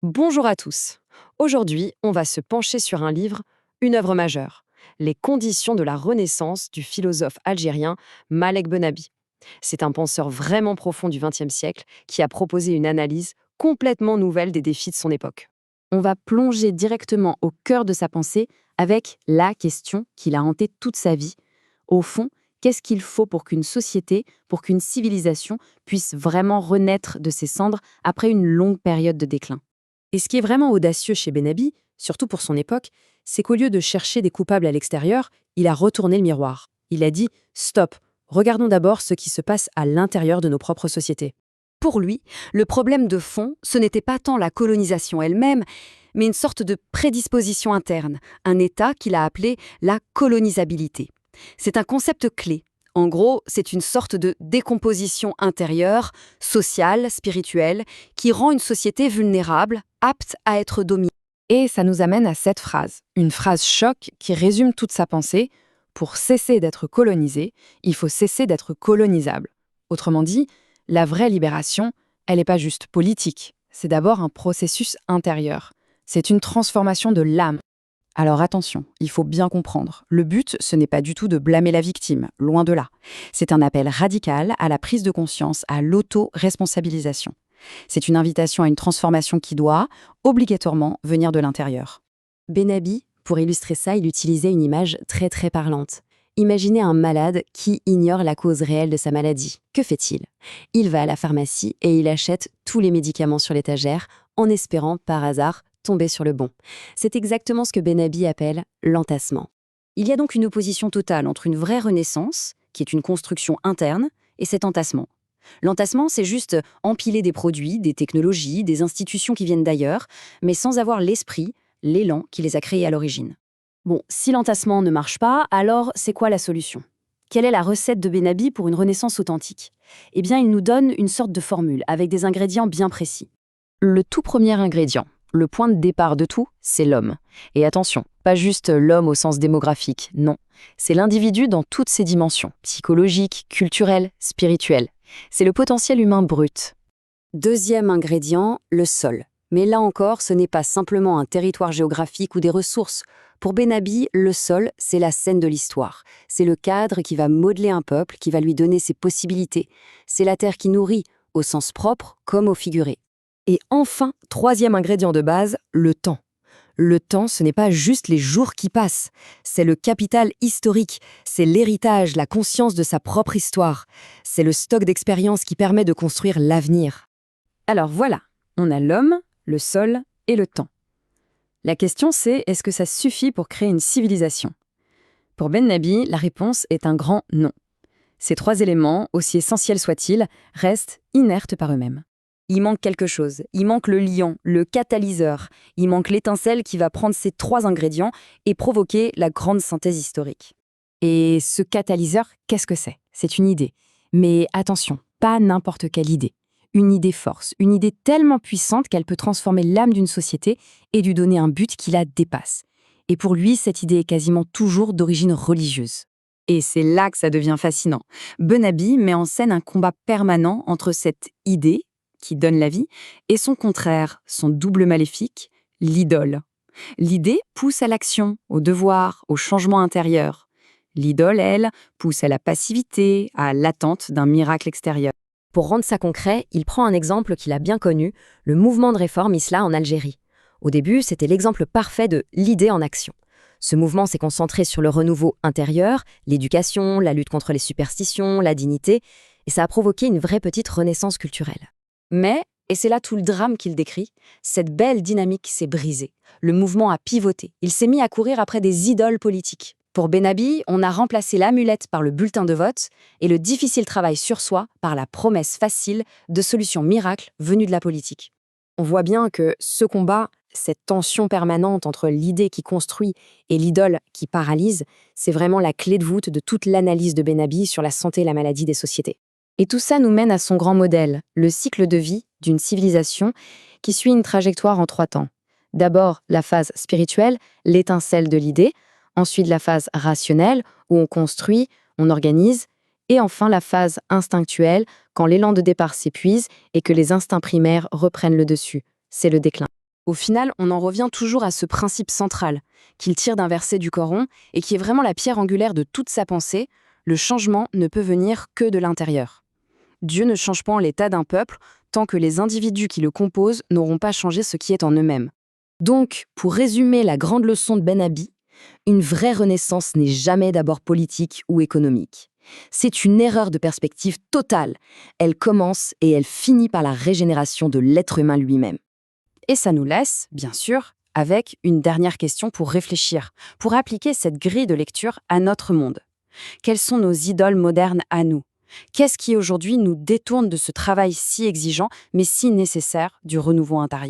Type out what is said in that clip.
Bonjour à tous. Aujourd'hui, on va se pencher sur un livre, une œuvre majeure, Les conditions de la Renaissance du philosophe algérien Malek Benabi. C'est un penseur vraiment profond du XXe siècle qui a proposé une analyse complètement nouvelle des défis de son époque. On va plonger directement au cœur de sa pensée avec la question qu'il a hantée toute sa vie. Au fond, qu'est-ce qu'il faut pour qu'une société, pour qu'une civilisation puisse vraiment renaître de ses cendres après une longue période de déclin? Et ce qui est vraiment audacieux chez Benabi, surtout pour son époque, c'est qu'au lieu de chercher des coupables à l'extérieur, il a retourné le miroir. Il a dit « Stop, regardons d'abord ce qui se passe à l'intérieur de nos propres sociétés ». Pour lui, le problème de fond, ce n'était pas tant la colonisation elle-même, mais une sorte de prédisposition interne, un état qu'il a appelé la colonisabilité. C'est un concept clé. En gros, c'est une sorte de décomposition intérieure, sociale, spirituelle, qui rend une société vulnérable, apte à être dominée. Et ça nous amène à cette phrase, une phrase choc qui résume toute sa pensée. Pour cesser d'être colonisé, il faut cesser d'être colonisable. Autrement dit, la vraie libération, elle n'est pas juste politique, c'est d'abord un processus intérieur. C'est une transformation de l'âme. Alors attention, il faut bien comprendre. Le but, ce n'est pas du tout de blâmer la victime, loin de là. C'est un appel radical à la prise de conscience, à l'auto-responsabilisation. C'est une invitation à une transformation qui doit, obligatoirement, venir de l'intérieur. Benabi, pour illustrer ça, il utilisait une image très parlante. Imaginez un malade qui ignore la cause réelle de sa maladie. Que fait-il? Il va à la pharmacie et il achète tous les médicaments sur l'étagère en espérant, par hasard, tomber sur le bon. C'est exactement ce que Benabi appelle l'entassement. Il y a donc une opposition totale entre une vraie renaissance, qui est une construction interne, et cet entassement. L'entassement, c'est juste empiler des produits, des technologies, des institutions qui viennent d'ailleurs, mais sans avoir l'esprit, l'élan qui les a créés à l'origine. Bon, si l'entassement ne marche pas, alors c'est quoi la solution? Quelle est la recette de Benabi pour une renaissance authentique? Eh bien, il nous donne une sorte de formule avec des ingrédients bien précis. Le tout premier ingrédient, le point de départ de tout, c'est l'homme. Et attention, pas juste l'homme au sens démographique, non. C'est l'individu dans toutes ses dimensions, psychologiques, culturelles, spirituelles. C'est le potentiel humain brut. Deuxième ingrédient, le sol. Mais là encore, ce n'est pas simplement un territoire géographique ou des ressources. Pour Benabi, le sol, c'est la scène de l'histoire. C'est le cadre qui va modeler un peuple, qui va lui donner ses possibilités. C'est la terre qui nourrit, au sens propre comme au figuré. Et enfin, troisième ingrédient de base, le temps. Le temps, ce n'est pas juste les jours qui passent, c'est le capital historique, c'est l'héritage, la conscience de sa propre histoire, c'est le stock d'expériences qui permet de construire l'avenir. Alors voilà, on a l'homme, le sol et le temps. La question c'est, est-ce que ça suffit pour créer une civilisation? Pour Benabi, la réponse est un grand non. Ces trois éléments, aussi essentiels soient-ils, restent inertes par eux-mêmes. Il manque quelque chose, il manque le liant, le catalyseur, il manque l'étincelle qui va prendre ces trois ingrédients et provoquer la grande synthèse historique. Et ce catalyseur, qu'est-ce que c'est? C'est une idée. Mais attention, pas n'importe quelle idée. Une idée force, une idée tellement puissante qu'elle peut transformer l'âme d'une société et lui donner un but qui la dépasse. Et pour lui, cette idée est quasiment toujours d'origine religieuse. Et c'est là que ça devient fascinant. Benabi met en scène un combat permanent entre cette idée, qui donne la vie, et son contraire, son double maléfique, l'idole. L'idée pousse à l'action, au devoir, au changement intérieur. L'idole, elle, pousse à la passivité, à l'attente d'un miracle extérieur. Pour rendre ça concret, il prend un exemple qu'il a bien connu, le mouvement de réforme islam en Algérie. Au début, c'était l'exemple parfait de l'idée en action. Ce mouvement s'est concentré sur le renouveau intérieur, l'éducation, la lutte contre les superstitions, la dignité, et ça a provoqué une vraie petite renaissance culturelle. Mais, et c'est là tout le drame qu'il décrit, cette belle dynamique s'est brisée. Le mouvement a pivoté. Il s'est mis à courir après des idoles politiques. Pour Benabi, on a remplacé l'amulette par le bulletin de vote et le difficile travail sur soi par la promesse facile de solutions miracles venues de la politique. On voit bien que ce combat, cette tension permanente entre l'idée qui construit et l'idole qui paralyse, c'est vraiment la clé de voûte de toute l'analyse de Benabi sur la santé et la maladie des sociétés. Et tout ça nous mène à son grand modèle, le cycle de vie d'une civilisation qui suit une trajectoire en 3 temps. D'abord, la phase spirituelle, l'étincelle de l'idée, ensuite la phase rationnelle, où on construit, on organise, et enfin la phase instinctuelle, quand l'élan de départ s'épuise et que les instincts primaires reprennent le dessus. C'est le déclin. Au final, on en revient toujours à ce principe central, qu'il tire d'un verset du Coran et qui est vraiment la pierre angulaire de toute sa pensée: le changement ne peut venir que de l'intérieur. Dieu ne change pas l'état d'un peuple tant que les individus qui le composent n'auront pas changé ce qui est en eux-mêmes. Donc, pour résumer la grande leçon de Ben Abi, une vraie renaissance n'est jamais d'abord politique ou économique. C'est une erreur de perspective totale. Elle commence et elle finit par la régénération de l'être humain lui-même. Et ça nous laisse, bien sûr, avec une dernière question pour réfléchir, pour appliquer cette grille de lecture à notre monde. Quelles sont nos idoles modernes à nous? Qu'est-ce qui aujourd'hui nous détourne de ce travail si exigeant, mais si nécessaire, du renouveau intérieur?